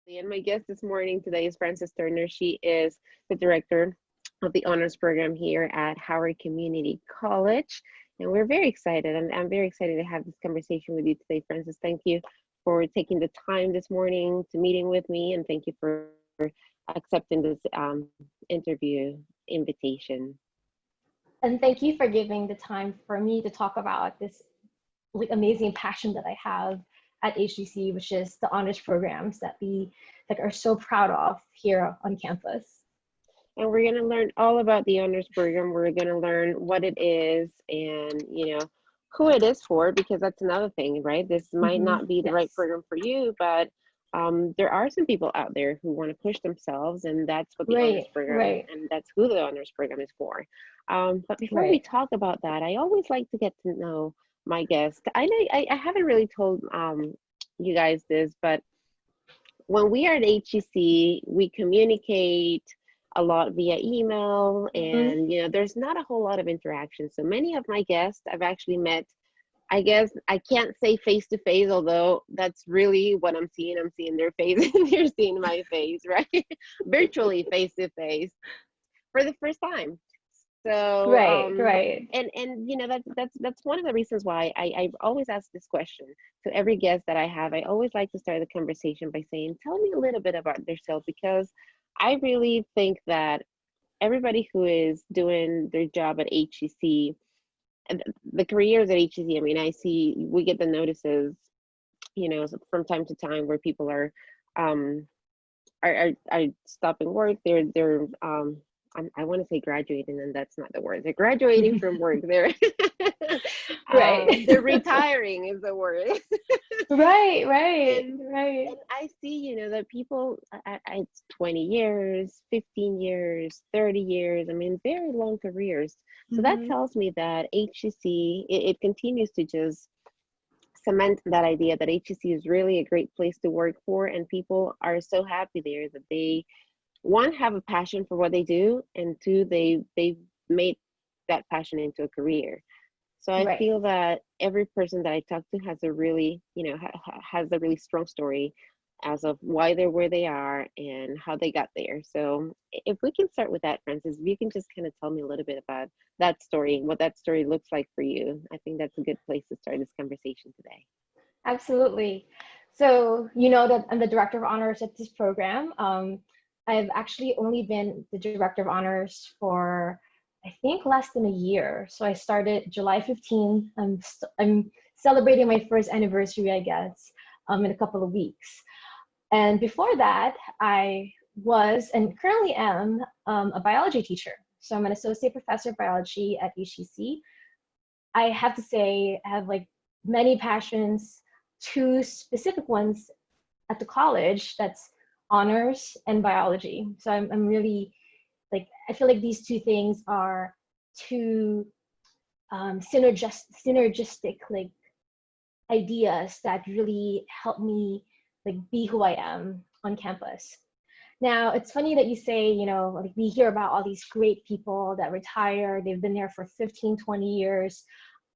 And my guest this morning today is Frances Turner. She is the director of the honors program here at Howard Community College. And we're very excited. And I'm very excited to have this conversation with you today, Frances. Thank you for taking the time this morning to meeting with me. And thank you for accepting this interview invitation. And thank you for giving the time for me to talk about this amazing passion that I have at HGC, which is the honors programs that we are so proud of here on campus. And we're going to learn all about the honors program. We're going to learn what it is and, who it is for, because that's another thing, right? This might not be the right program for you, but there are some people out there who want to push themselves, and that's what the honors program, and that's who the honors program is for. But before we talk about that, I always like to get to know my guest. I haven't really told you guys this, but when we are at HGC, we communicate a lot via email, and there's not a whole lot of interaction. So many of my guests I've actually met, I guess I can't say face to face, although that's really what I'm seeing. I'm seeing their face and they're seeing my face, right? Virtually face to face for the first time. So right. And that's one of the reasons why I've always asked this question to every guest that I have. I always like to start the conversation by saying, tell me a little bit about yourself, because I really think that everybody who is doing their job at HCC, the careers at HCC, I mean, I see we get the notices, from time to time where people are stopping work. They're I want to say graduating, and that's not the word. They're graduating from work. They're right. They're retiring is the word. right. And I see, that people, it's 20 years, 15 years, 30 years. I mean, very long careers. So that tells me that HCC, it continues to just cement that idea that HCC is really a great place to work for, and people are so happy there that they, one, have a passion for what they do, and two, they've made that passion into a career. So I feel that every person that I talk to has a really, has a really strong story as of why they're where they are and how they got there. So if we can start with that, Frances, if you can just kind of tell me a little bit about that story, what that story looks like for you, I think that's a good place to start this conversation today. Absolutely. So you know that I'm the director of honors at this program. I've actually only been the director of honors for, I think, less than a year. So I started July 15th. I'm celebrating my first anniversary, I guess, in a couple of weeks. And before that, I was and currently am a biology teacher. So I'm an associate professor of biology at HCC. I have to say I have many passions, two specific ones at the college, that's honors and biology. So I'm really I feel like these two things are two synergistic ideas that really help me be who I am on campus. Now, it's funny that you say, we hear about all these great people that retire, they've been there for 15, 20 years.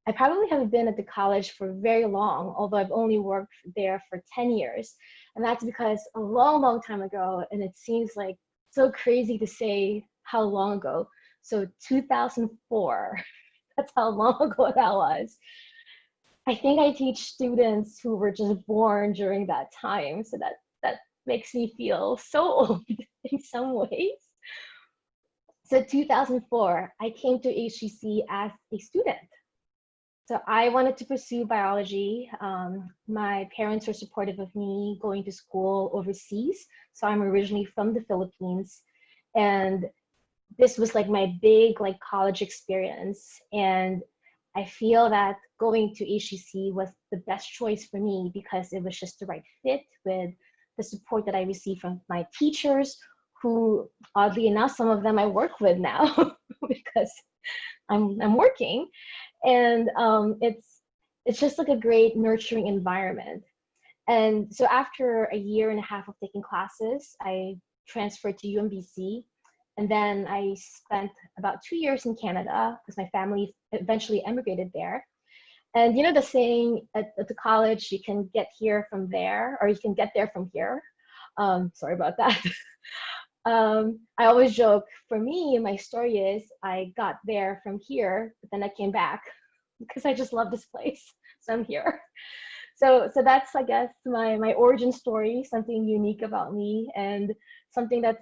I probably haven't been at the college for very long, although I've only worked there for 10 years. And that's because a long, long time ago, and it seems so crazy to say how long ago. So 2004, that's how long ago that was. I think I teach students who were just born during that time. So that makes me feel so old in some ways. So 2004, I came to HCC as a student. So I wanted to pursue biology. My parents were supportive of me going to school overseas. So I'm originally from the Philippines. And this was my big college experience. And I feel that going to HCC was the best choice for me because it was just the right fit with the support that I received from my teachers, who, oddly enough, some of them I work with now because I'm working. And it's just a great nurturing environment. And so after a year and a half of taking classes, I transferred to UMBC. And then I spent about 2 years in Canada because my family eventually emigrated there. And you know the saying at the college, you can get here from there, or you can get there from here. Sorry about that. I always joke, for me, my story is I got there from here, but then I came back because I just love this place. So I'm here. So that's, I guess, my origin story, something unique about me, and something that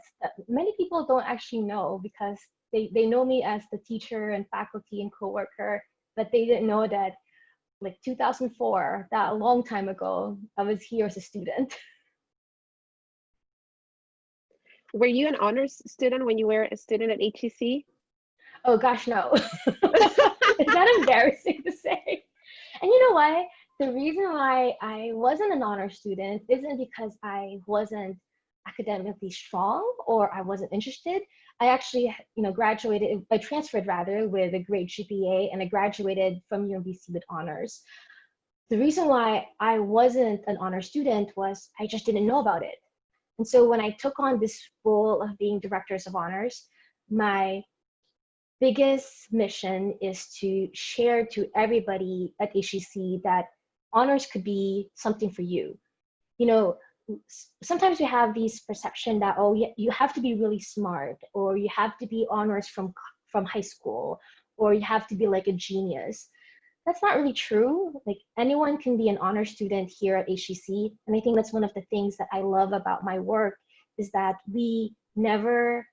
many people don't actually know, because they know me as the teacher and faculty and coworker, but they didn't know that like 2004, that a long time ago, I was here as a student. Were you an honors student when you were a student at HEC? Oh gosh, no. Is that embarrassing to say? And you know what? The reason why I wasn't an honor student isn't because I wasn't academically strong or I wasn't interested. I actually, graduated, I transferred rather with a great GPA, and I graduated from UMBC with honors. The reason why I wasn't an honor student was I just didn't know about it. And so when I took on this role of being directors of honors, my biggest mission is to share to everybody at HEC that honors could be something for you. You know, sometimes we have these perception that, oh, you have to be really smart, or you have to be honors from high school, or you have to be like a genius. That's not really true. Like, anyone can be an honor student here at HEC. And I think that's one of the things that I love about my work, is that we never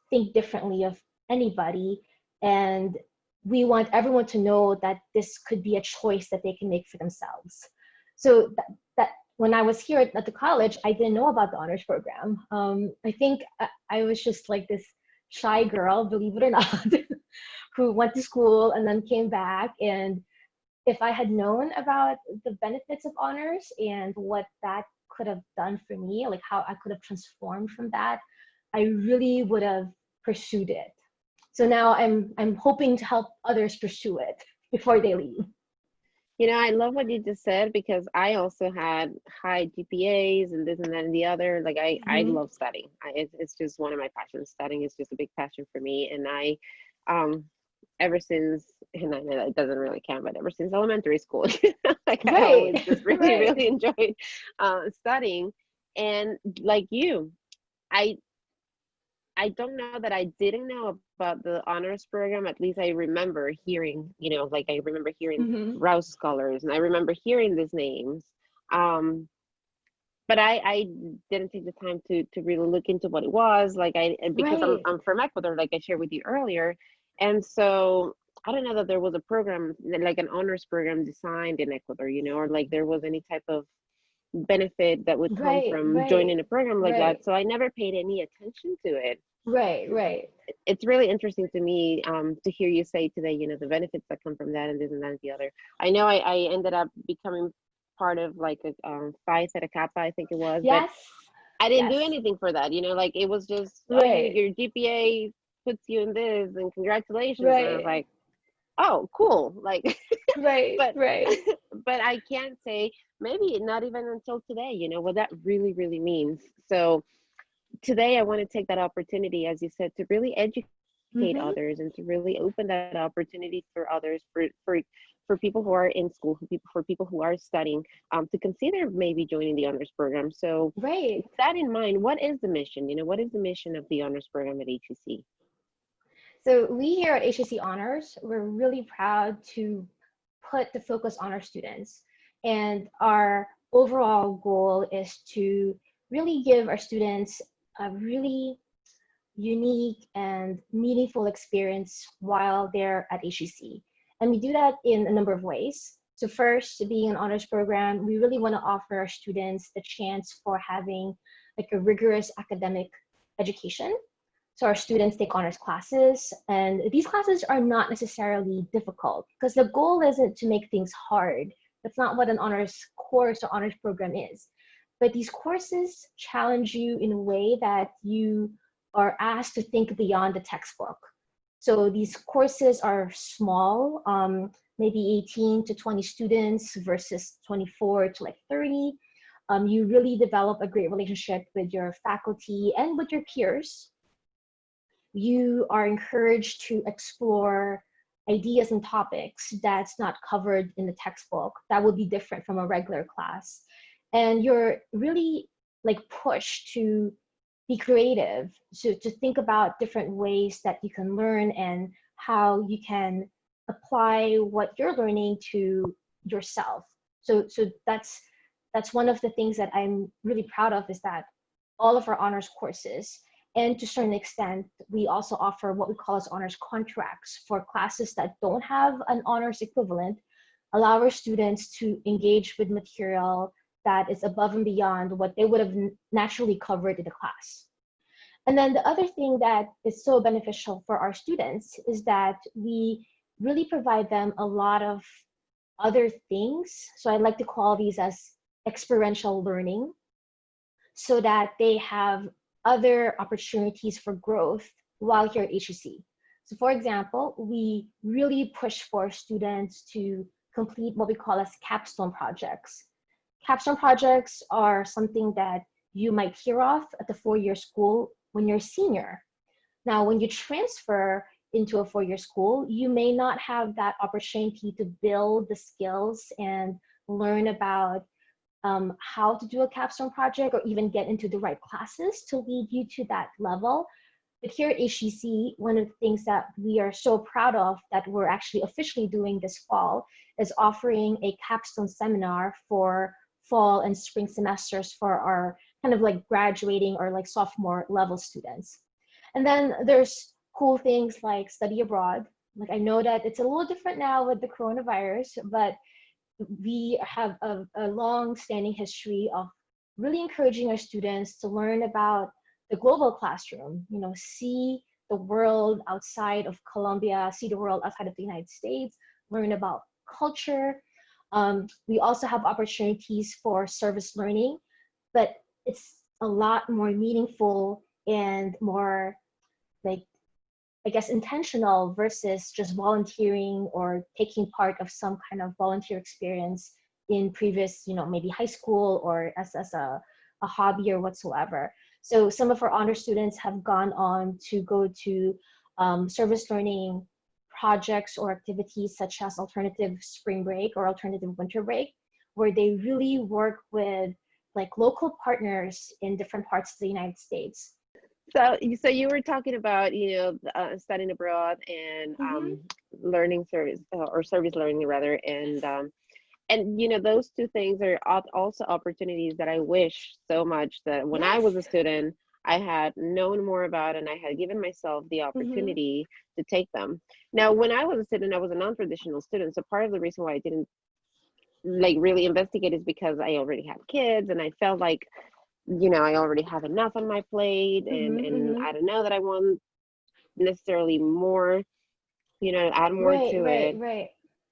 think differently of anybody. And we want everyone to know that this could be a choice that they can make for themselves. So that when I was here at the college, I didn't know about the honors program. I think I was just like this shy girl, believe it or not, who went to school and then came back. And if I had known about the benefits of honors and what that could have done for me, like how I could have transformed from that, I really would have pursued it. So now I'm hoping to help others pursue it before they leave. I love what you just said, because I also had high GPAs and this and that and the other. Like I Mm-hmm. love studying. It's just one of my passions. Studying is just a big passion for me. And um, ever since, and I know that it doesn't really count, but ever since elementary school, like I Right, always just really, right. really enjoyed studying. And like you, I I don't know that I didn't know about the honors program. At least I remember hearing, like I remember hearing Mm-hmm. Rouse scholars, and I remember hearing these names. Um, but I didn't take the time to really look into what it was. Like because Right, I'm from Ecuador, like I shared with you earlier, and so I don't know that there was a program, like an honors program designed in Ecuador, or like there was any type of benefit that would come right, from right, joining a program like that. right, So I never paid any attention to it. right, right. It's really interesting to me to hear you say today, the benefits that come from that and this and that and the other. I know I ended up becoming part of like a Phi Theta Kappa, I think it was, but Yes, I didn't do yes, anything for that. Like it was just, oh, right, your GPA puts you in this and congratulations. And I was right, like, oh, cool. Like, right, but right. but I can't say, maybe not even until today, what that really, really means. So today I want to take that opportunity, as you said, to really educate Mm-hmm. others and to really open that opportunity for others, for people who are in school, for people who are studying, to consider maybe joining the honors program. So Right. with that in mind, what is the mission? What is the mission of the honors program at HEC? So we here at HEC Honors, we're really proud to put the focus on our students. And our overall goal is to really give our students a really unique and meaningful experience while they're at HEC. And we do that in a number of ways. So first, being an honors program, we really want to offer our students the chance for having like a rigorous academic education. So our students take honors classes, and these classes are not necessarily difficult because the goal isn't to make things hard. That's not what an honors course or honors program is. But these courses challenge you in a way that you are asked to think beyond the textbook. So these courses are small, maybe 18 to 20 students versus 24 to like 30. You really develop a great relationship with your faculty and with your peers. You are encouraged to explore ideas and topics that's not covered in the textbook that would be different from a regular class. And you're really like push to be creative, so to think about different ways that you can learn and how you can apply what you're learning to yourself. So that's one of the things that I'm really proud of, is that all of our honors courses, and to a certain extent, we also offer what we call as honors contracts for classes that don't have an honors equivalent, allow our students to engage with material that is above and beyond what they would have naturally covered in the class. And then the other thing that is so beneficial for our students is that we really provide them a lot of other things. So I like to call these as experiential learning, so that they have other opportunities for growth while here at HEC. So for example, we really push for students to complete what we call as capstone projects. Capstone projects are something that you might hear of at the four-year school when you're a senior. Now, when you transfer into a four-year school, you may not have that opportunity to build the skills and learn about how to do a capstone project, or even get into the right classes to lead you to that level. But here at HEC, one of the things that we are so proud of that we're actually officially doing this fall is offering a capstone seminar for fall and spring semesters for our kind of like graduating or like sophomore level students. And then there's cool things like study abroad. Like, I know that it's a little different now with the coronavirus, but we have a long-standing history of really encouraging our students to learn about the global classroom, you know, see the world outside of Colombia, see the world outside of the United States, learn about culture. We also have opportunities for service learning, but it's a lot more meaningful and more, like, I guess, intentional versus just volunteering or taking part of some kind of volunteer experience in previous, you know, maybe high school or as a hobby or whatsoever. So some of our honor students have gone on to go to service learning projects or activities such as alternative spring break or alternative winter break, where they really work with like local partners in different parts of the United States. So you were talking about, studying abroad and Mm-hmm. learning service or service learning rather, and those two things are also opportunities that I wish so much that when I Yes. was a student I had known more about, and I had given myself the Mm-hmm. opportunity to take them. Now, when I was a student, I was a non-traditional student, so part of the reason why I didn't like really investigate is because I already had kids and I felt like I already have enough on my plate, and Mm-hmm. and Mm-hmm. I don't know that I want necessarily more, add more Right, to right, it. right.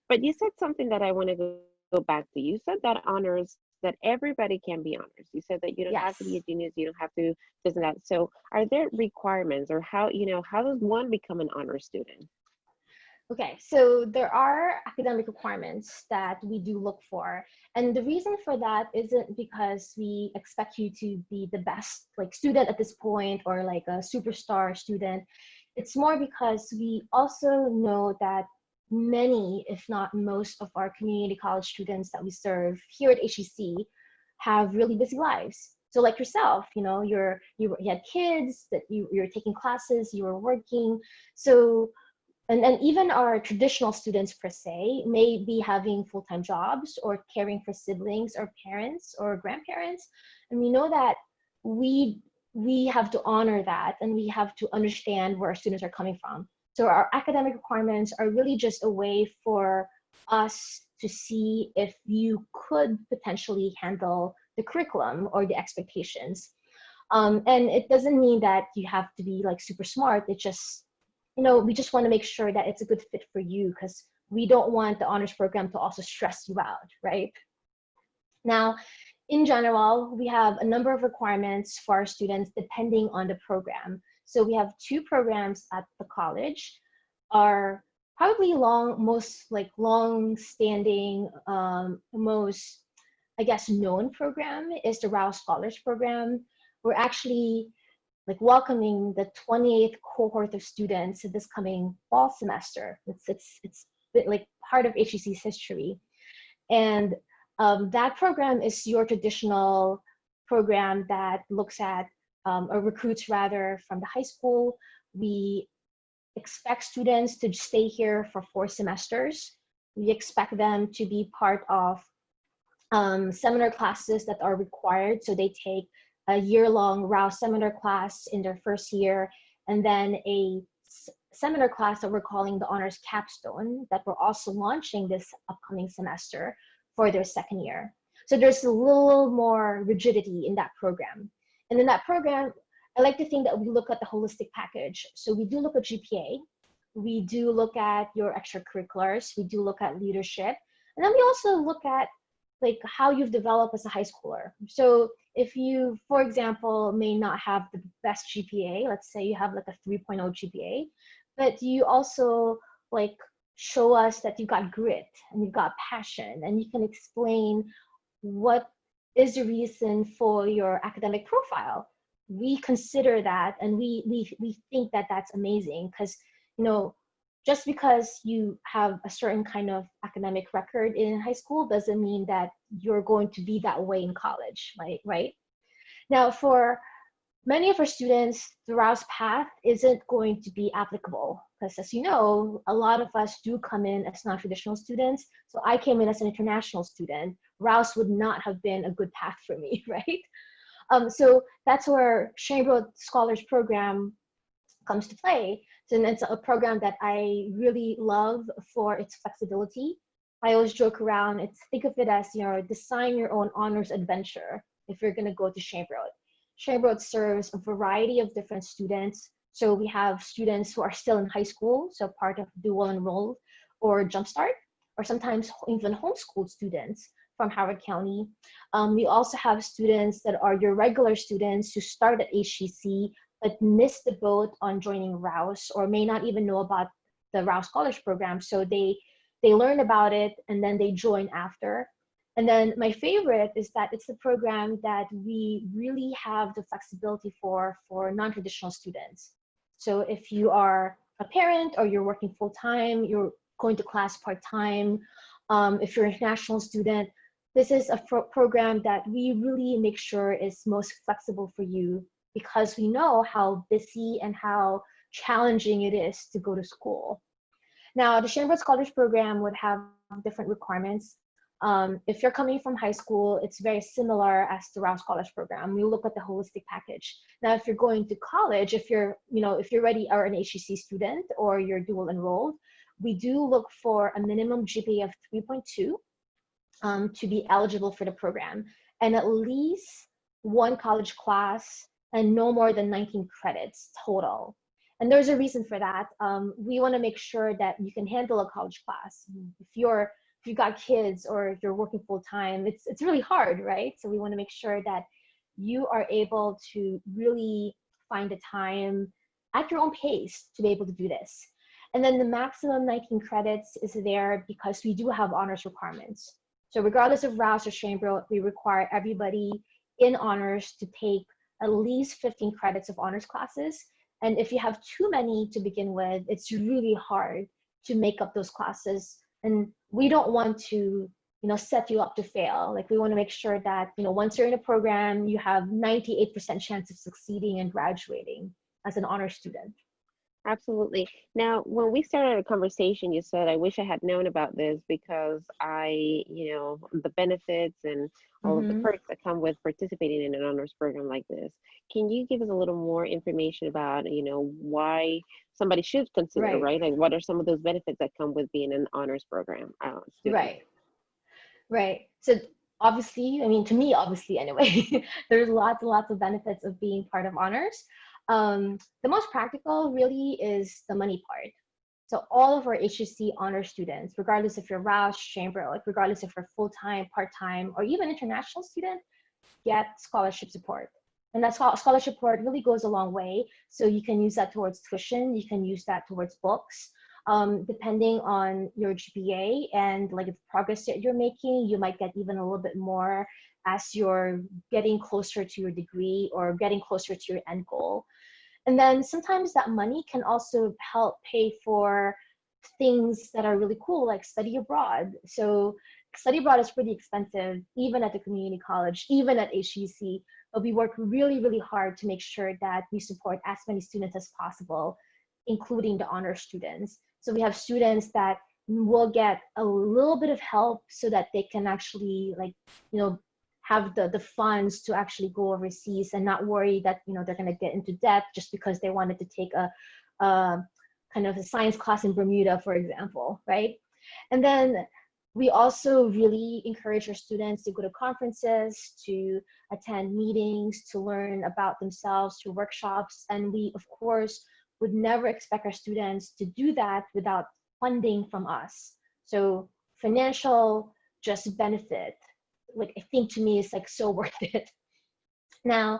But you said something that I want to go back to. You said that honors, that everybody can be honors. You said that you don't have to be a Yes. genius, you don't have to this and that. So are there requirements, or how does one become an honor student? Okay, so there are academic requirements that we do look for. And the reason for that isn't because we expect you to be the best like student at this point or like a superstar student. It's more because we also know that many, if not most of our community college students that we serve here at HEC have really busy lives. So like yourself, you had kids, that you're taking classes, you were working. So and even our traditional students per se may be having full-time jobs or caring for siblings or parents or grandparents, and we know that we we have to honor that, and we have to understand where our students are coming from. So our academic requirements are really just a way for us to see if you could potentially handle the curriculum or the expectations. And it doesn't mean that you have to be like super smart. It just, we just want to make sure that it's a good fit for you, because we don't want the honors program to also stress you out, right? Now, in general, we have a number of requirements for our students depending on the program. So we have two programs at the college. Our probably most like long-standing, most, I guess, known program is the Rouse Scholars Program. We're actually like welcoming the 28th cohort of students this coming fall semester. It's like part of HEC's history. And that program is your traditional program that looks at or recruits rather from the high school. We expect students to stay here for 4 semesters. We expect them to be part of seminar classes that are required. So they take a year-long Rouse seminar class in their first year, and then a seminar class that we're calling the Honors Capstone that we're also launching this upcoming semester for their second year. So there's a little more rigidity in that program. And in that program, I like to think that we look at the holistic package. So we do look at GPA, we do look at your extracurriculars, we do look at leadership, and then we also look at like how you've developed as a high schooler. So if you, for example, may not have the best GPA, let's say you have like a 3.0 GPA, but you also like show us that you've got grit and you've got passion, and you can explain what is the reason for your academic profile. We consider that, and we think that that's amazing, because you know, just because you have a certain kind of academic record in high school doesn't mean that you're going to be that way in college, right? Now, for many of our students, the Rouse path isn't going to be applicable, because as you know, a lot of us do come in as non-traditional students. So I came in as an international student. Rouse would not have been a good path for me, right? So that's where Shangri Scholars Program comes to play. So it's a program that I really love for its flexibility. I always joke around, think of it as, you know, design your own honors adventure if you're gonna go to Shangri. Shangri serves a variety of different students. So we have students who are still in high school, so part of dual enrolled or jumpstart, or sometimes even homeschooled students from Howard County. We also have students that are your regular students who start at HCC but missed the boat on joining Rouse, or may not even know about the Rouse Scholars Program. So they learn about it and then they join after. And then my favorite is that it's the program that we really have the flexibility for non-traditional students. So if you are a parent or you're working full-time, you're going to class part-time, if you're an international student, this is a program that we really make sure is most flexible for you, because we know how busy and how challenging it is to go to school. Now, the Shangri Scholars Program would have different requirements. If you're coming from high school, it's very similar as the Rouse Scholars Program. We look at the holistic package. Now, if you're going to college, if you're already are an HEC student or you're dual enrolled, we do look for a minimum GPA of 3.2 to be eligible for the program, and at least one college class and no more than 19 credits total. And there's a reason for that. We want to make sure that you can handle a college class. If you've got kids or if you're working full time, it's really hard, right? So we want to make sure that you are able to really find the time at your own pace to be able to do this. And then the maximum 19 credits is there because we do have honors requirements. So regardless of Rouse or Shangri, we require everybody in honors to take at least 15 credits of honors classes. And if you have too many to begin with, it's really hard to make up those classes. And we don't want to, set you up to fail. Like, we want to make sure that, once you're in a program, you have 98% chance of succeeding and graduating as an honor student. Absolutely. Now, when we started a conversation, you said, I wish I had known about this because the benefits and all of the perks that come with participating in an honors program like this. Can you give us a little more information about, why somebody should consider, right? Like, what are some of those benefits that come with being an honors program student? Right. So obviously, to me, obviously anyway, there's lots and lots of benefits of being part of honors. The most practical really is the money part. So all of our HSC honor students, regardless if you're Rouse, Shangri, like regardless if you're full-time, part-time, or even international student, get scholarship support. And that scholarship support really goes a long way. So you can use that towards tuition, you can use that towards books. Depending on your GPA and like the progress that you're making, you might get even a little bit more as you're getting closer to your degree or getting closer to your end goal. And then sometimes that money can also help pay for things that are really cool, like study abroad. So study abroad is pretty expensive, even at the community college, even at HEC. but we work really, really hard to make sure that we support as many students as possible, including the honor students. So we have students that will get a little bit of help so that they can actually, like, have the funds to actually go overseas and not worry that, they're going to get into debt just because they wanted to take a kind of a science class in Bermuda, for example, right? And then we also really encourage our students to go to conferences, to attend meetings, to learn about themselves through workshops. And we, of course, would never expect our students to do that without funding from us. So financial just benefit, like, I think to me is like so worth it. Now,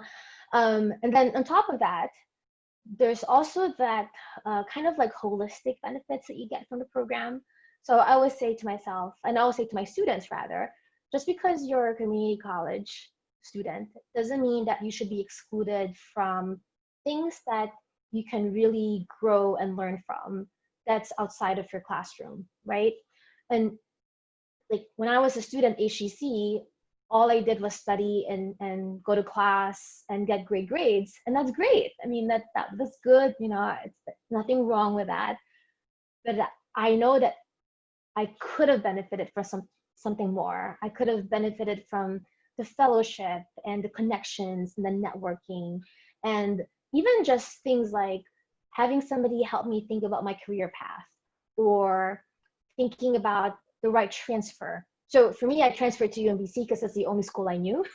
and then on top of that, there's also that kind of like holistic benefits that you get from the program. So I always say to myself, and I always say to my students rather, just because you're a community college student doesn't mean that you should be excluded from things that you can really grow and learn from that's outside of your classroom, right? And like when I was a student at HEC, all I did was study and go to class and get great grades. And that's great. I mean, that's good. It's nothing wrong with that. But I know that I could have benefited from something more. I could have benefited from the fellowship and the connections and the networking, and even just things like having somebody help me think about my career path, or thinking about the right transfer. So for me, I transferred to UMBC because that's the only school I knew.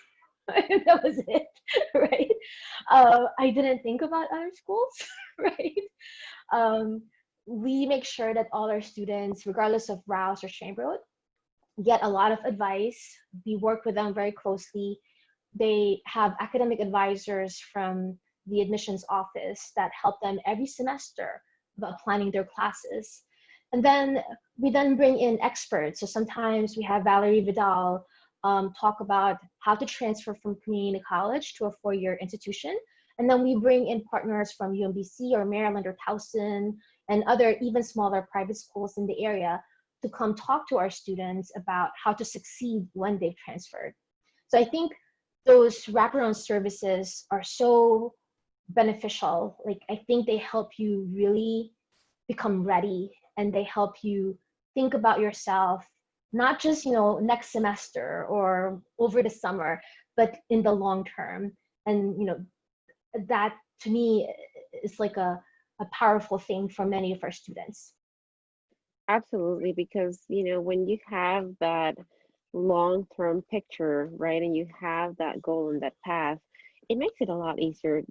That was it, right? I didn't think about other schools, right? We make sure that all our students, regardless of Rouse or Shangri, get a lot of advice. We work with them very closely. They have academic advisors from the admissions office that help them every semester about planning their classes. And then we then bring in experts. So sometimes we have Valerie Vidal talk about how to transfer from community college to a four-year institution. And then we bring in partners from UMBC or Maryland or Towson and other even smaller private schools in the area to come talk to our students about how to succeed when they've transferred. So I think those wraparound services are so beneficial. Like, I think they help you really become ready, and they help you think about yourself, not just, next semester or over the summer, but in the long term. And, that to me is like a powerful thing for many of our students. Absolutely, because when you have that long-term picture, right, and you have that goal and that path, it makes it a lot easier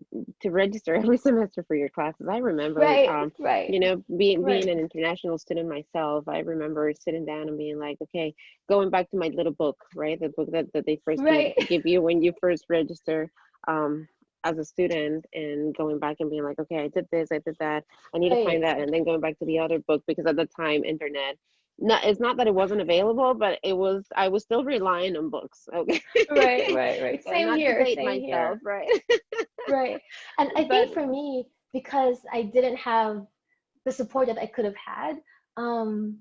to register every semester for your classes. I remember, Right. being Right. an international student myself, I remember sitting down and being like, okay, going back to my little book, right, the book that they first Right. give you when you first register as a student, and going back and being like, okay, I did this, I did that, I need to find Right. that, and then going back to the other book, because at the time, internet, it's not that it wasn't available, but I was still relying on books. Okay. Right. So Same not to here. date Same myself, here. right? Right. And I But think for me, because I didn't have the support that I could have had, um,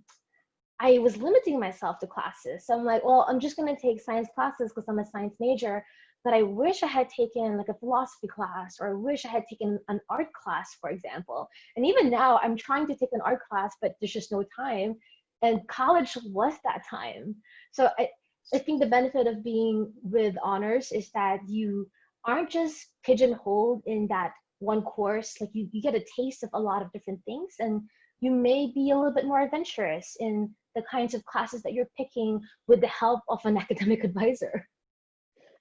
I was limiting myself to classes. So I'm like, well, I'm just going to take science classes because I'm a science major. But I wish I had taken like a philosophy class, or I wish I had taken an art class, for example. And even now, I'm trying to take an art class, but there's just no time. And college was that time. So I think the benefit of being with honors is that you aren't just pigeonholed in that one course. Like, you get a taste of a lot of different things, and you may be a little bit more adventurous in the kinds of classes that you're picking with the help of an academic advisor.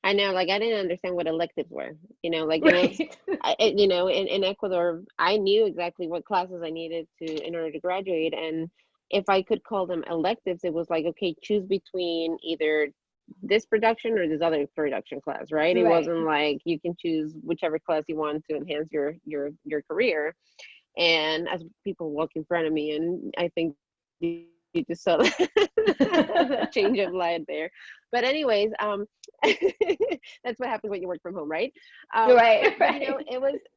I know, like, I didn't understand what electives were. Like, it was, Right. in Ecuador, I knew exactly what classes I needed to in order to graduate, and if I could call them electives, it was like, okay, choose between either this production or this other production class, right? It Right. wasn't like you can choose whichever class you want to enhance your career. And as people walk in front of me, and I think you just saw the change of light there. But anyways, that's what happens when you work from home, right? Right. But Right.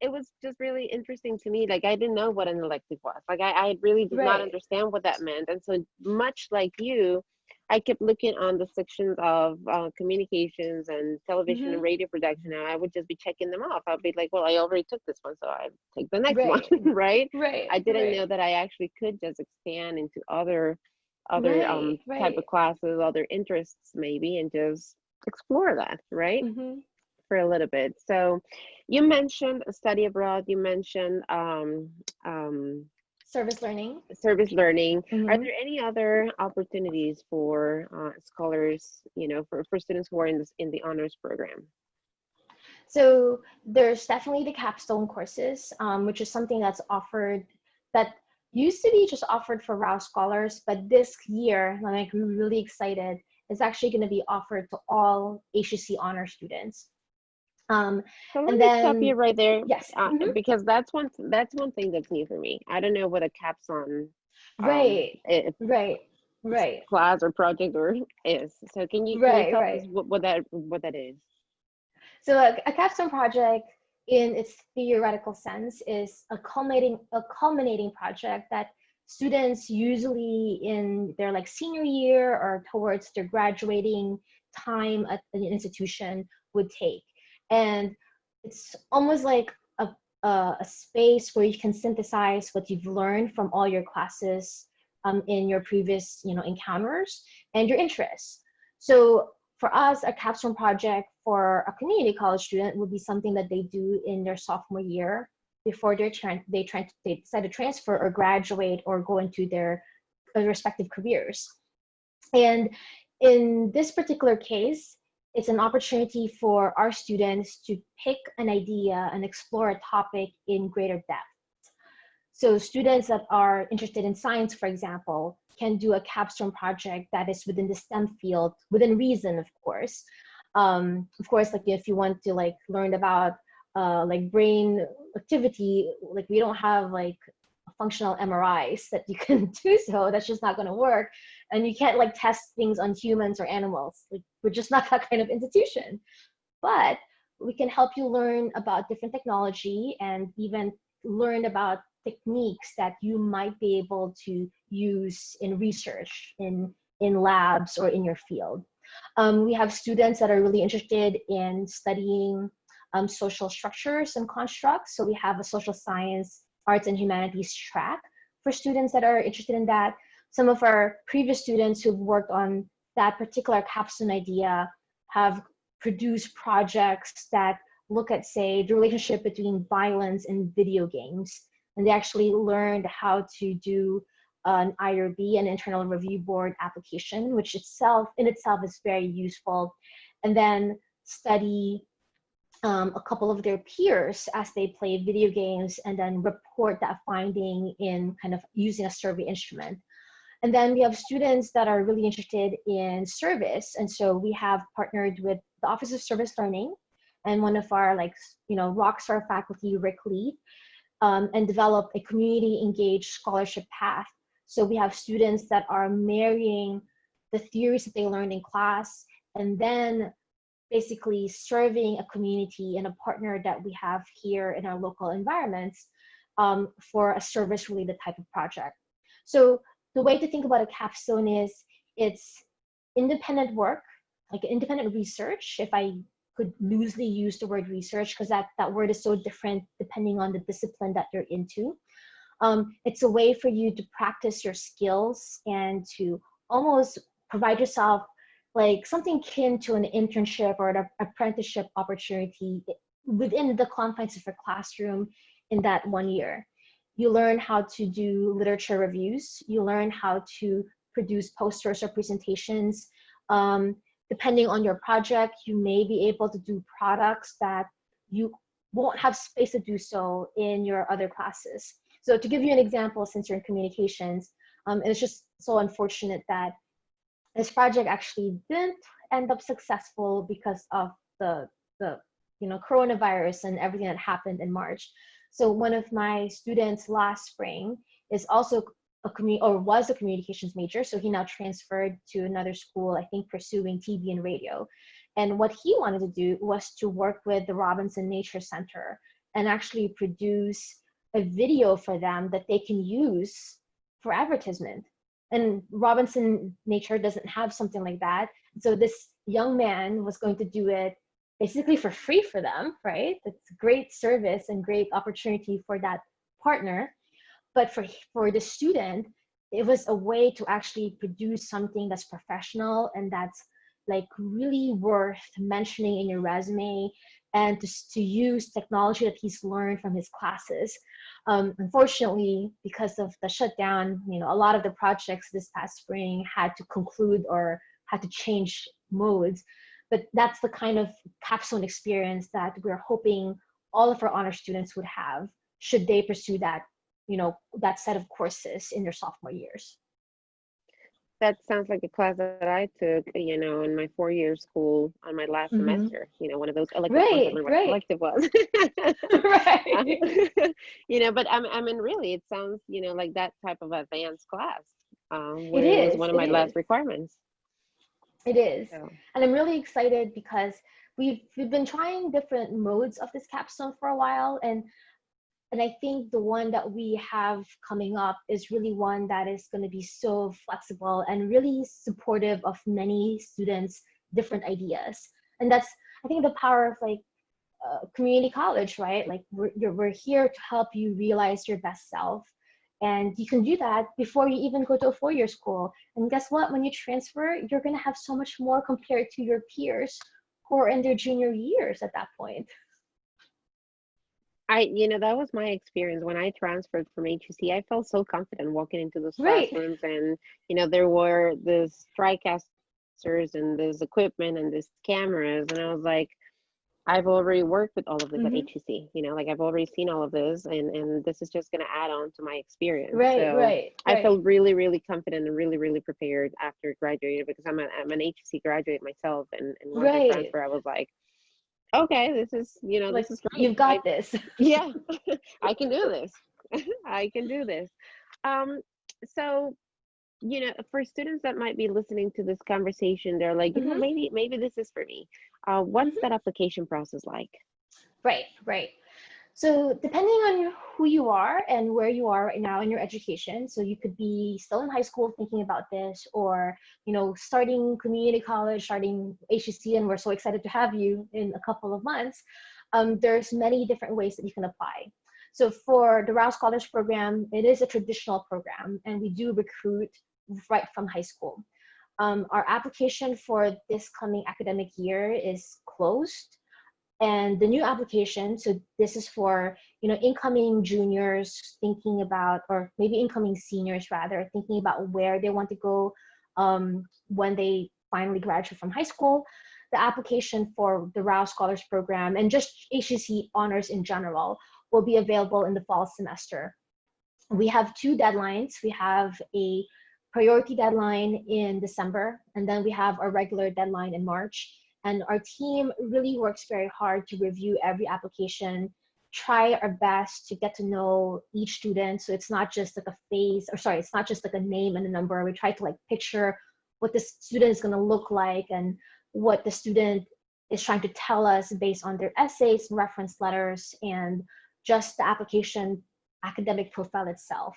it was just really interesting to me. Like, I didn't know what an elective was. Like, I really did not Right. understand what that meant. And so much like you, I kept looking on the sections of communications and television and Mm-hmm. radio production, and I would just be checking them off. I'd be like, well, I already took this one, so I take the next one, Right, right? I right, didn't right, know that I actually could just expand into other right, type of right. classes, other interests maybe, and just explore that, right? Mm-hmm. For a little bit. So you mentioned a study abroad, you mentioned Service learning. service learning. Are Mm-hmm. there any other opportunities for scholars, for students who are in the honors program? So there's definitely the capstone courses, which is something that's offered, that used to be just offered for Rouse scholars, but this year, I'm like really excited, it's actually going to be offered to all HEC honor students. So let And me stop you then, right there, yes, mm-hmm. because that's one thing that's new for me. I don't know what a capstone Right, i- right, right, class or project or is. So can you right, tell right. us what that is? So a capstone project in its theoretical sense is a culminating project that students usually in their like senior year or towards their graduating time at an institution would take. And it's almost like a space where you can synthesize what you've learned from all your classes in your previous encounters and your interests. So for us, a capstone project for a community college student would be something that they do in their sophomore year before they decide to transfer or graduate or go into their respective careers. And in this particular case, it's an opportunity for our students to pick an idea and explore a topic in greater depth. So students that are interested in science, for example, can do a capstone project that is within the STEM field, within reason, of course. Of course, like if you want to like learn about like brain activity, like we don't have like functional MRIs that you can do so. That's just not going to work, and you can't like test things on humans or animals. Like we're just not that kind of institution. But we can help you learn about different technology and even learn about techniques that you might be able to use in research, in labs, or in your field. We have students that are really interested in studying social structures and constructs. So we have a social science, arts, and humanities track for students that are interested in that. Some of our previous students who've worked on that particular capstone idea have produced projects that look at, say, the relationship between violence and video games. And they actually learned how to do an IRB, an internal review board application, which in itself is very useful. And then study a couple of their peers as they play video games and then report that finding in kind of using a survey instrument. And then we have students that are really interested in service. And so we have partnered with the Office of Service Learning and one of our rockstar faculty, Rick Lee, and develop a community engaged scholarship path. So we have students that are marrying the theories that they learned in class and then basically serving a community and a partner that we have here in our local environments for a service related type of project. So the way to think about a capstone is it's independent work, like independent research, if I could loosely use the word research, because that word is so different depending on the discipline that you're into. It's a way for you to practice your skills and to almost provide yourself like something akin to an internship or an apprenticeship opportunity within the confines of your classroom in that 1 year. You learn how to do literature reviews. You learn how to produce posters or presentations. Depending on your project, you may be able to do products that you won't have space to do so in your other classes. So to give you an example, since you're in communications, it's just so unfortunate that this project actually didn't end up successful because of the coronavirus and everything that happened in March. So one of my students last spring is also was a communications major. So he now transferred to another school, I think pursuing TV and radio. And what he wanted to do was to work with the Robinson Nature Center and actually produce a video for them that they can use for advertisement. And Robinson Nature doesn't have something like that. So this young man was going to do it basically for free for them, right? It's great service and great opportunity for that partner. But for the student, it was a way to actually produce something that's professional and that's like really worth mentioning in your resume, and to use technology that he's learned from his classes. Unfortunately, because of the shutdown, a lot of the projects this past spring had to conclude or had to change modes. But that's the kind of capstone experience that we're hoping all of our honor students would have should they pursue that, that set of courses in their sophomore years. That sounds like a class that I took, in my 4-year school on my last semester, one of those elective courses. I learned what elective was. Right. But I mean, really, it sounds, like that type of advanced class, where It it was one of my last requirements. It is. So. And I'm really excited because we've been trying different modes of this capstone for a while, and I think the one that we have coming up is really one that is going to be so flexible and really supportive of many students' different ideas. And that's, I think, the power of like community college, right? Like we're here to help you realize your best self. And you can do that before you even go to a 4-year school. And guess what? When you transfer, you're going to have so much more compared to your peers who are in their junior years at that point. That was my experience when I transferred from HEC. I felt so confident walking into those classrooms, and there were these TriCasters and this equipment and these cameras, and I was like, I've already worked with all of this at HEC. Like I've already seen all of this, and this is just going to add on to my experience. Right. I felt really, really confident and really, really prepared after graduating, because I'm an HEC graduate myself, and once I transfer, I was like, okay, this is this is great. You've got this. Yeah, I can do this. I can do this. So for students that might be listening to this conversation, they're like, maybe this is for me. What's that application process like? Right. So depending on who you are and where you are right now in your education, so you could be still in high school thinking about this, or starting community college, starting HEC, and we're so excited to have you in a couple of months. There's many different ways that you can apply. So for the Rouse College program, it is a traditional program, and we do recruit right from high school. Our application for this coming academic year is closed. And the new application, so this is for incoming juniors thinking about, or maybe incoming seniors rather, thinking about where they want to go when they finally graduate from high school. The application for the Rouse Scholars Program and just HEC honors in general will be available in the fall semester. We have 2 deadlines. We have a priority deadline in December, and then we have a regular deadline in March. And our team really works very hard to review every application, try our best to get to know each student. So it's not just like it's not just like a name and a number. We try to like picture what the student is going to look like and what the student is trying to tell us based on their essays, reference letters, and just the application academic profile itself.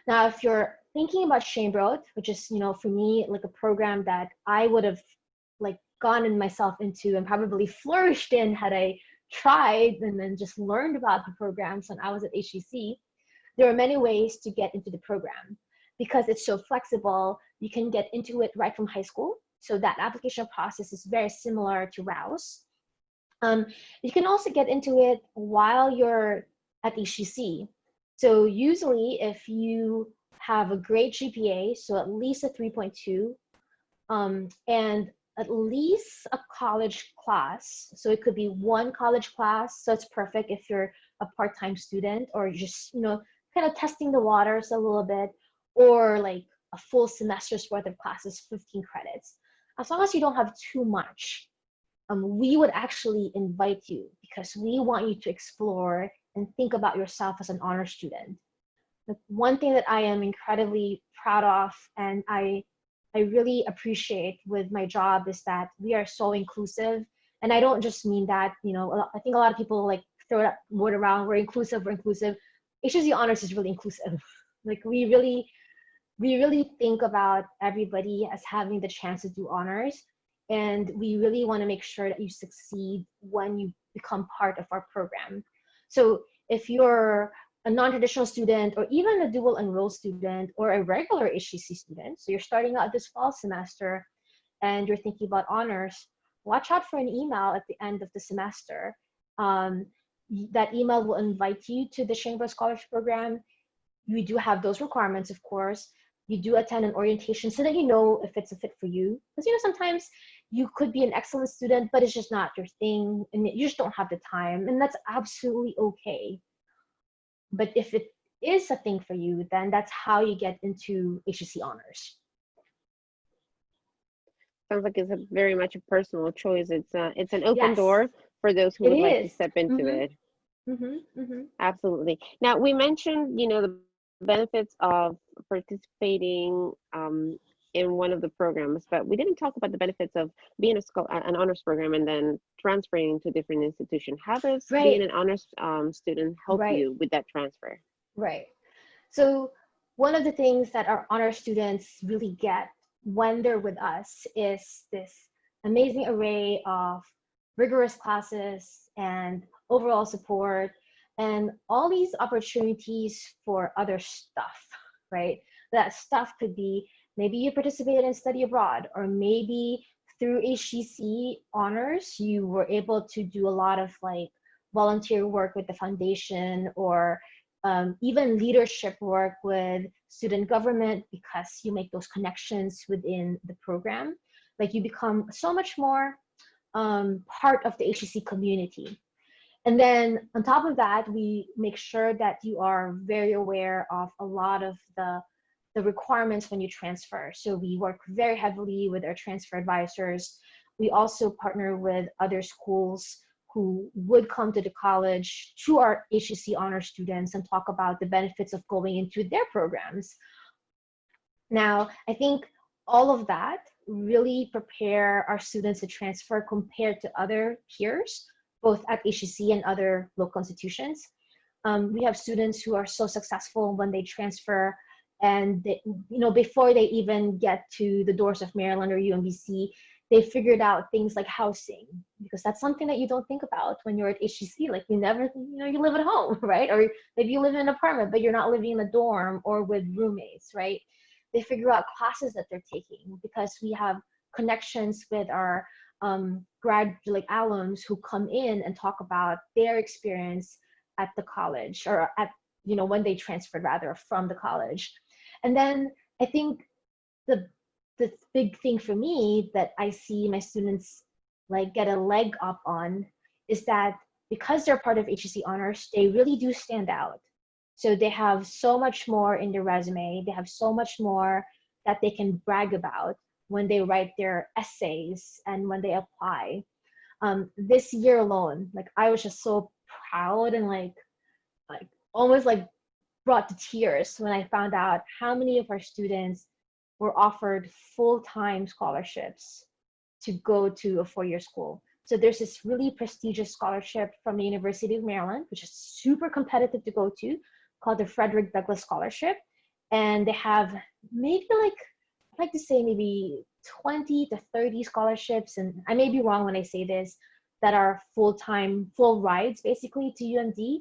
Now, if you're thinking about Chambrot, which is, for me, like a program that I would have like gotten myself into and probably flourished in had I tried and then just learned about the programs when I was at HEC, there are many ways to get into the program. Because it's so flexible, you can get into it right from high school. So that application process is very similar to Rouse. You can also get into it while you're at HEC. So usually if you have a great GPA, so at least a 3.2, and at least a college class. So it could be one college class. So it's perfect if you're a part-time student or just, kind of testing the waters a little bit, or like a full semester's worth of classes, 15 credits. As long as you don't have too much, we would actually invite you because we want you to explore and think about yourself as an honor student. The one thing that I am incredibly proud of and I really appreciate with my job is that we are so inclusive. And I don't just mean that, I think a lot of people like throw that word around, we're inclusive. HEC Honors is really inclusive. Like we really we really think about everybody as having the chance to do honors. And we really want to make sure that you succeed when you become part of our program. So if you're a non-traditional student or even a dual enroll student or a regular HCC student, so you're starting out this fall semester and you're thinking about honors, watch out for an email at the end of the semester. Um, that email will invite you to the Shangri Scholarship Program. You do have those requirements, of course. You do attend an orientation so that you know if it's a fit for you. Because, you know, sometimes you could be an excellent student, but it's just not your thing and you just don't have the time, and that's absolutely okay. But if it is a thing for you, then that's how you get into HCC honors. Sounds like it's a very much a personal choice. It's an open Yes, door for those who it would like to is. step into Mm-hmm, it. mm-hmm. Absolutely. Now, we mentioned, the benefits of participating in one of the programs, but we didn't talk about the benefits of being an honors program and then transferring to a different institution. How does being Right, an honors student help right, you with that transfer? right. So one of the things that our honor students really get when they're with us is this amazing array of rigorous classes and overall support and all these opportunities for other stuff, right? That stuff could be maybe you participated in study abroad, or maybe through HCC honors, you were able to do a lot of like volunteer work with the foundation, or even leadership work with student government, because you make those connections within the program. Like you become so much more part of the HCC community. And then on top of that, we make sure that you are very aware of a lot of the requirements when you transfer. So we work very heavily with our transfer advisors. We also partner with other schools who would come to the college to our HCC honor students and talk about the benefits of going into their programs. Now, I think all of that really prepare our students to transfer compared to other peers, both at HCC and other local institutions. We have students who are so successful when they transfer, and they, before they even get to the doors of Maryland or UMBC, they figured out things like housing, because that's something that you don't think about when you're at HCC. Like you never, you live at home, right? Or maybe you live in an apartment, but you're not living in a dorm or with roommates, right? They figure out classes that they're taking because we have connections with our like alums who come in and talk about their experience at the college, or at when they transferred rather from the college. And then I think the big thing for me that I see my students like get a leg up on is that because they're part of HCC honors, they really do stand out. So they have so much more in their resume. They have so much more that they can brag about when they write their essays and when they apply. This year alone, like I was just so proud and like almost like brought to tears when I found out how many of our students were offered full-time scholarships to go to a four-year school. So there's this really prestigious scholarship from the University of Maryland, which is super competitive to go to, called the Frederick Douglass Scholarship. And they have maybe like, I'd like to say maybe 20 to 30 scholarships, and I may be wrong when I say this, that are full-time, full rides basically to UMD.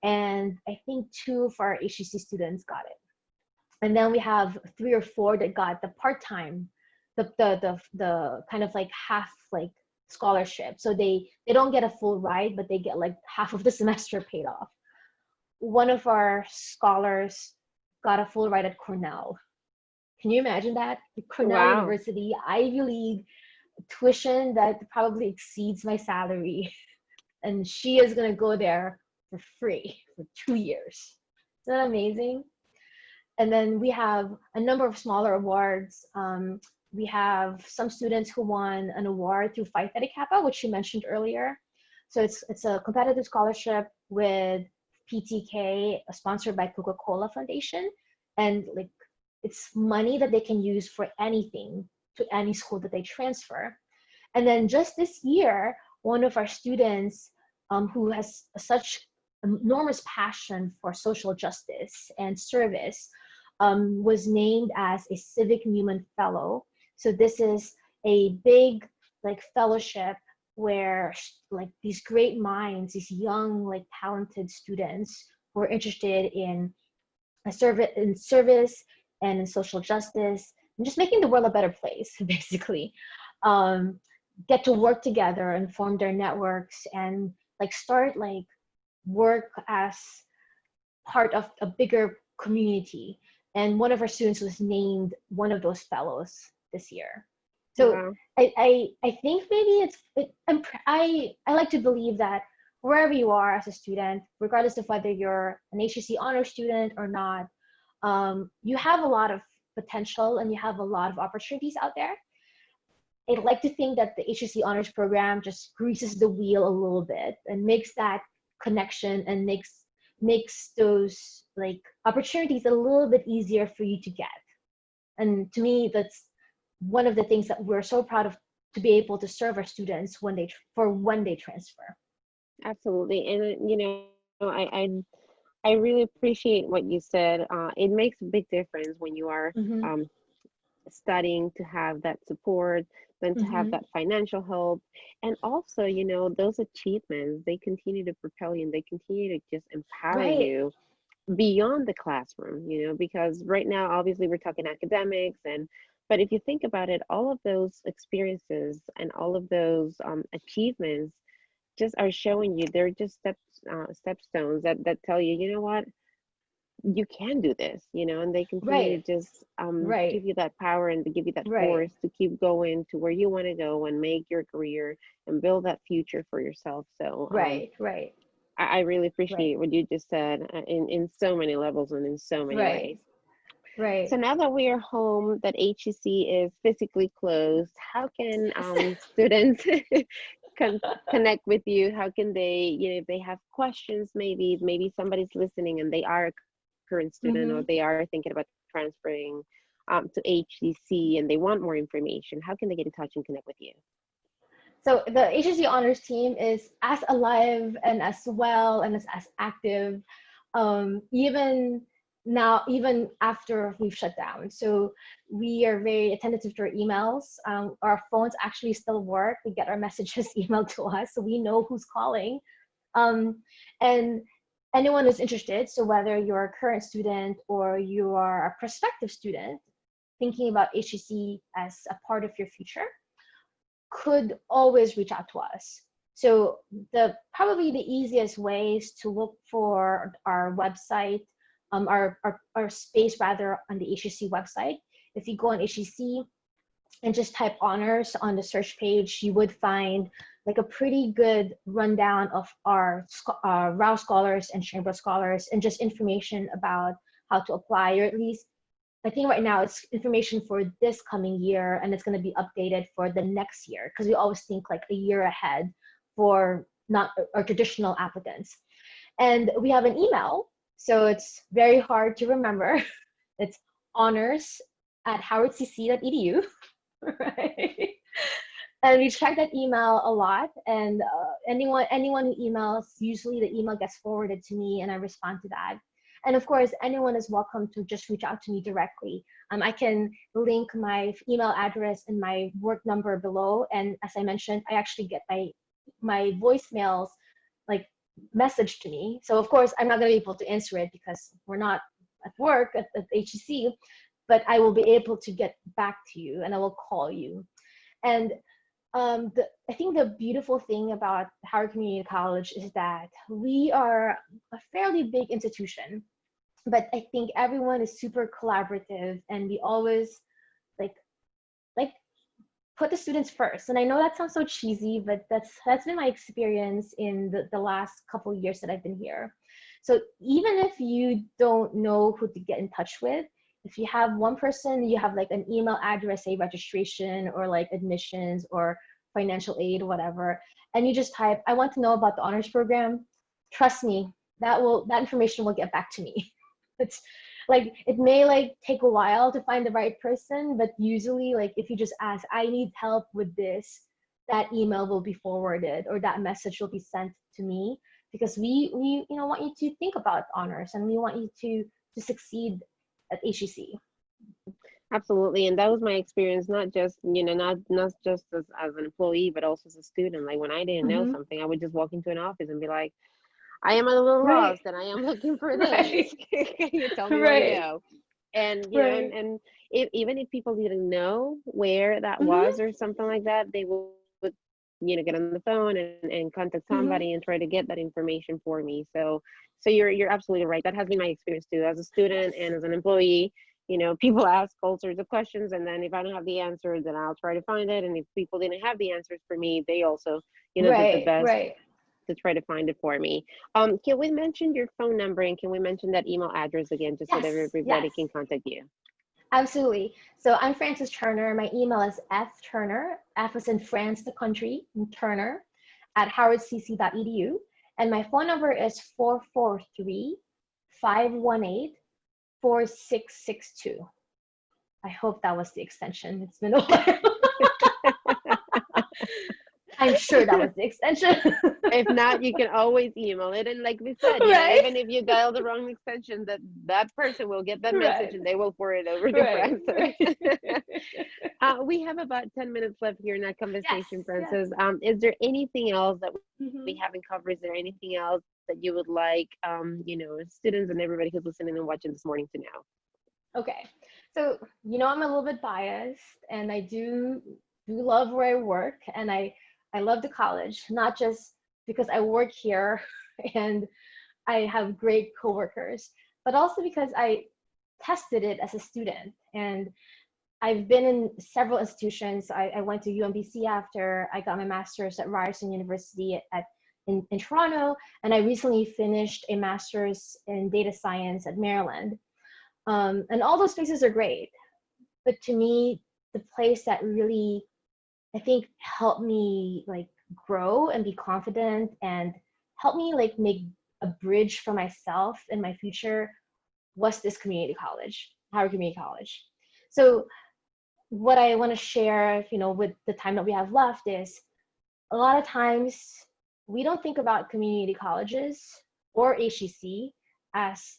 And I think 2 of our HCC students got it. And then we have 3 or 4 that got the part-time, the kind of like half like scholarship. So they don't get a full ride, but they get like half of the semester paid off. One of our scholars got a full ride at Cornell. Can you imagine that? Cornell Wow. University, Ivy League, tuition that probably exceeds my salary. And she is going to go there for free for 2 years. Isn't that amazing? And then we have a number of smaller awards. We have some students who won an award through Phi Theta Kappa, which you mentioned earlier. So it's a competitive scholarship with PTK, sponsored by Coca-Cola Foundation. And like it's money that they can use for anything to any school that they transfer. And then just this year, one of our students who has such enormous passion for social justice and service was named as a Civic Newman Fellow. So this is a big like fellowship where like these great minds, these young like talented students who are interested in service and in social justice and just making the world a better place, basically, um, get to work together and form their networks and like start like work as part of a bigger community. And one of our students was named one of those fellows this year. So Wow. I think maybe I like to believe that wherever you are as a student, regardless of whether you're an HEC honor student or not, you have a lot of potential and you have a lot of opportunities out there. I'd like to think that the HEC honors program just greases the wheel a little bit and makes that connection and makes those like opportunities a little bit easier for you to get. And to me, that's one of the things that we're so proud of, to be able to serve our students when they transfer. Absolutely. And I really appreciate what you said. It makes a big difference when you are Mm-hmm. um, studying, to have that support, then to have Mm-hmm. that financial help. And also, those achievements, they continue to propel you and they continue to just empower Right. you beyond the classroom, because right now, obviously, we're talking academics, but if you think about it, all of those experiences and all of those achievements just are showing you, they're just stepstones that tell you, you know what, you can do this, and they continue Right. to just Right. give you that power and to give you that Right. force to keep going to where you want to go and make your career and build that future for yourself. So Right. Right. I really Right. appreciate what you just said in so many levels and in so many Right. ways. Right. So now that we are home, that HEC is physically closed, how can Yes. students con- connect with you? How can they, if they have questions, maybe somebody's listening and they are a current student or Mm-hmm. they are thinking about transferring to HEC and they want more information, how can they get in touch and connect with you? So the HSC honors team is as alive and as well and as active, even now, even after we've shut down. So we are very attentive to our emails. Our phones actually still work. We get our messages emailed to us, so we know who's calling. Um, and anyone who's interested, so whether you're a current student or you are a prospective student thinking about HEC as a part of your future, could always reach out to us. So probably the easiest ways to look for our website, our space rather on the HEC website. If you go on HEC and just type honors on the search page, you would find like a pretty good rundown of our Rouse scholars and Shangri scholars and just information about how to apply, or at least I think right now it's information for this coming year and it's going to be updated for the next year because we always think like a year ahead for not our traditional applicants. And we have an email, so it's very hard to remember. It's honors@howardcc.edu, right? And we check that email a lot, and anyone who emails, usually the email gets forwarded to me and I respond to that. And of course, anyone is welcome to just reach out to me directly. I can link my email address and my work number below. And as I mentioned, I actually get my voicemails like message to me. So of course, I'm not going to be able to answer it because we're not at work at HEC, but I will be able to get back to you and I will call you. And I think the beautiful thing about Howard Community College is that we are a fairly big institution, but I think everyone is super collaborative and we always like like put the students first. And I know that sounds so cheesy, but that's been my experience in the last couple of years that I've been here. So even if you don't know who to get in touch with, if you have one person, you have like an email address, say registration or like admissions or financial aid or whatever, and you just type, I want to know about the honors program, trust me, that information will get back to me. It's like it may like take a while to find the right person, but usually like if you just ask, I need help with this, that email will be forwarded or that message will be sent to me, because we want you to think about honors and we want you to succeed at HEC. Absolutely. And that was my experience, not just, not just as an employee, but also as a student. Like when I didn't know Mm-hmm. something, I would just walk into an office and be like, I am a little Right. lost and I am looking for this. Right. Can you tell me where to Right. go? And, Right. and even if people didn't know where that was Mm-hmm. or something like that, they would, get on the phone and contact Mm-hmm. somebody and try to get that information for me. So you're absolutely right. That has been my experience too, as a student and Yes. as an employee. People ask all sorts of questions, and then if I don't have the answer, then I'll try to find it. And if people didn't have the answers for me, they also, did the Right. best Right. to try to find it for me. Can we mention your phone number, and can we mention that email address again, just so that Yes. everybody Yes. can contact you? Absolutely. So I'm Frances Turner. My email is fturner, F is in France, the country, and Turner at howardcc.edu. And my phone number is 443-518-4662. I hope that was the extension. It's been a while. I'm sure that was the extension. If not, you can always email it. And like we said, Right? even if you dial the wrong extension, that person will get that message Right. and they will forward it over to Right. Frances. Right. We have about 10 minutes left here in our Yes. conversation, Yes. Frances. Is there anything else that we Mm-hmm. haven't covered? Is there anything else that you would like, students and everybody who's listening and watching this morning to know? Okay. So, I'm a little bit biased and I do love where I work, and I love the college, not just because I work here and I have great coworkers, but also because I tested it as a student. And I've been in several institutions. I went to UMBC after I got my master's at Ryerson University in Toronto, and I recently finished a master's in data science at Maryland. And all those places are great, but to me, the place that really, I think, helped me like grow and be confident and help me like make a bridge for myself in my future was this community college, Howard Community College. So what I want to share, with the time that we have left is a lot of times we don't think about community colleges or HEC as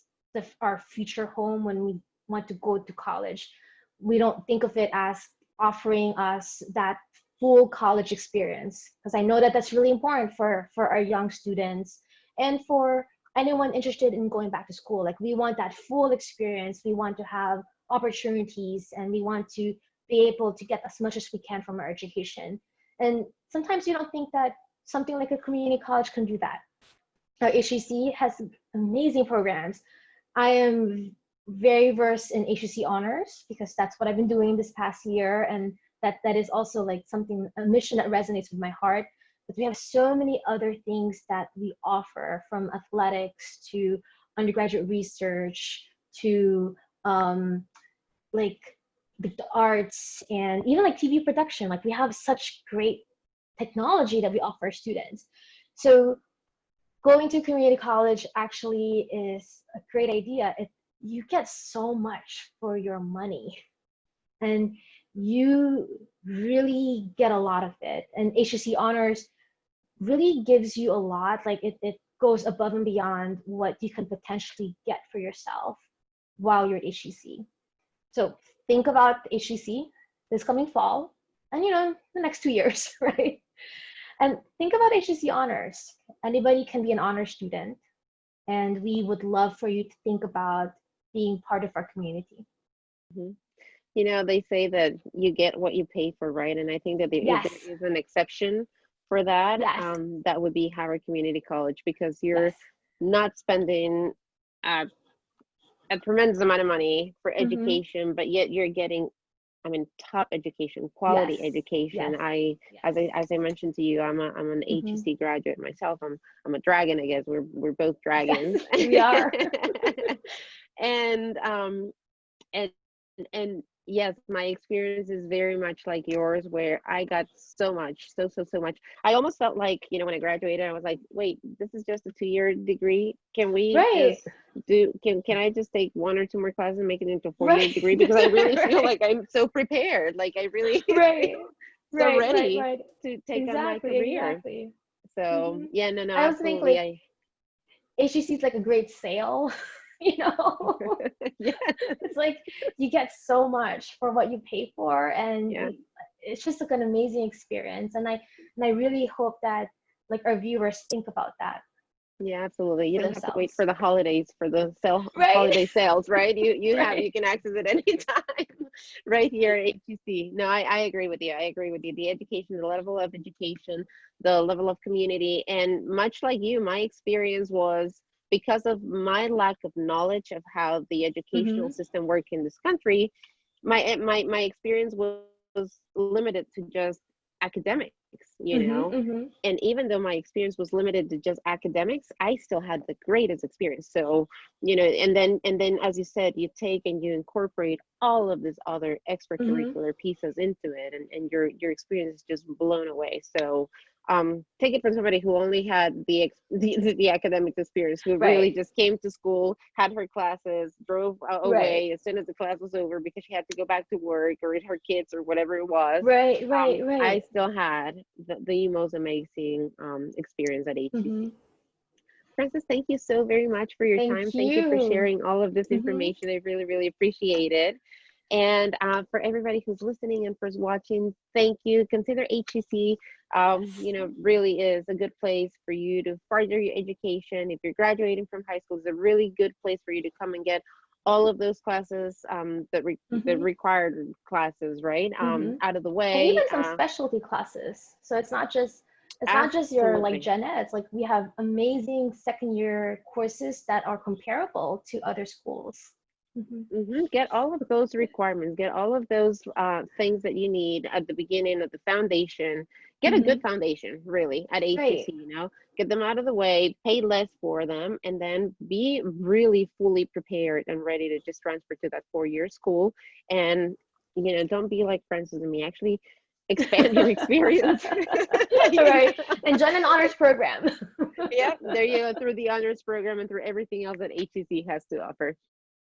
our future home when we want to go to college. We don't think of it as offering us that full college experience, because I know that that's really important for our young students and for anyone interested in going back to school. Like, we want that full experience. We want to have opportunities, and we want to be able to get as much as we can from our education. And sometimes you don't think that something like a community college can do that. Our HEC has amazing programs. I am very versed in HEC honors because that's what I've been doing this past year, and that is also like a mission that resonates with my heart. But we have so many other things that we offer, from athletics to undergraduate research to like the arts, and even like TV production. Like, we have such great technology that we offer students. So going to community college actually is a great idea. You get so much for your money, and you really get a lot of it. And HEC honors really gives you a lot. Like, it goes above and beyond what you can potentially get for yourself while you're at HEC. So think about HEC this coming fall and, the next 2 years, right? And think about HEC honors. Anybody can be an honor student, and we would love for you to think about being part of our community. Mhm. They say that you get what you pay for, right? And I think that if Yes, there is an exception for that, yes, that would be Howard Community College, because yes. you're not spending a tremendous amount of money for Mm-hmm. education, but yet you're getting, top education, Yes, quality education. yes, yes. As I mentioned to you, I'm an Mm-hmm. HEC graduate myself. I'm a dragon, I guess. We're both Yes, dragons. we are. and and and yes, my experience is very much like yours, where I got so much, so much. I almost felt like, when I graduated, I was like, wait, this is just a 2-year degree. Can we Right, just can I just take 1 or 2 more classes and make it into a 4-year right, degree? Because I really feel right, like I'm so prepared. Like, I really feel right, so right, right, ready right. to take on my Exactly, career. exactly. So Mm-hmm. yeah, no, I also think absolutely. like HEC is like a great sale. you know. Yeah. It's like you get so much for what you pay for, and Yeah. it's just like an amazing experience. And I really hope that like our viewers think about that Yeah, absolutely. You for don't have to wait themselves. for the holidays for the Right. holiday sales, right? Right. You can access it anytime right here at HTC. No, I agree with you. I agree with you. The education, the level of education, the level of community, and much like you, my experience was because of my lack of knowledge of how the educational Mm-hmm. system work in this country, my experience was limited to just academics, you Mm-hmm. know. Mm-hmm. And even though my experience was limited to just academics, I still had the greatest experience. So, you know, and then as you said, you take and you incorporate all of these other Mm-hmm. extracurricular pieces into it, and your experience is just blown away. So take it from somebody who only had the academic experience, who really Right. just came to school, had her classes, drove Right. away as soon as the class was over because she had to go back to work or her kids or whatever it was. Right. Right. I Right. still had the most amazing experience at Mm-hmm. HCC. Francis, thank you so very much for your Thank time. Thank you for you. sharing all of this Mm-hmm. information. I really, really appreciate it. And for everybody who's listening and for watching, thank you. Consider HCC, you know, really is a good place for you to further your education. If you're graduating from high school, it's a really good place for you to come and get all of those classes, the Mm-hmm. required classes, right, Mm-hmm. out of the And way. even some specialty classes. So it's not just your like Absolutely. gen ed. It's like we have amazing second year courses that are comparable to other schools. Mm-hmm. Get all of those requirements, get all of those things that you need at the beginning of the foundation. Get a Mm-hmm. good foundation, really, at Right. HCC, you know, get them out of the way, pay less for them, and then be really fully prepared and ready to just transfer to that 4 year school. And, you know, don't be like Francis and me, actually expand your experience. You Right. know? And join an honors program. Yep, there you go, through the honors program and through everything else that HCC has to offer.